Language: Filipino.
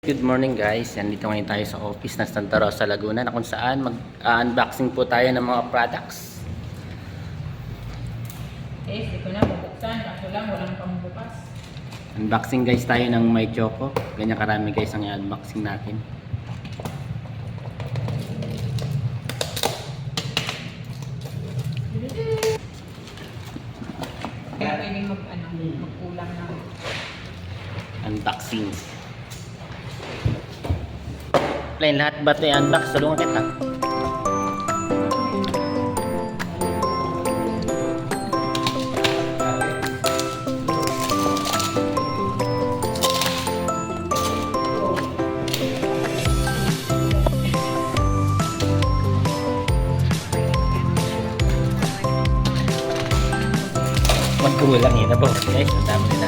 Good morning guys, nandito ngayon tayo sa office ng Santa Rosa, Laguna na kung saan mag-unboxing po tayo ng mga products. Hindi ko na bubuksan, kaso lang walang pambukas. Unboxing guys tayo ng My Choco. Ganyan karami guys ang i-unboxing natin. Kaya pwedeng magkulang na. Unboxing. Plain lahat ba ito i-unbox? Tulungan kita. Magkulang yun na po guys. Ang dami.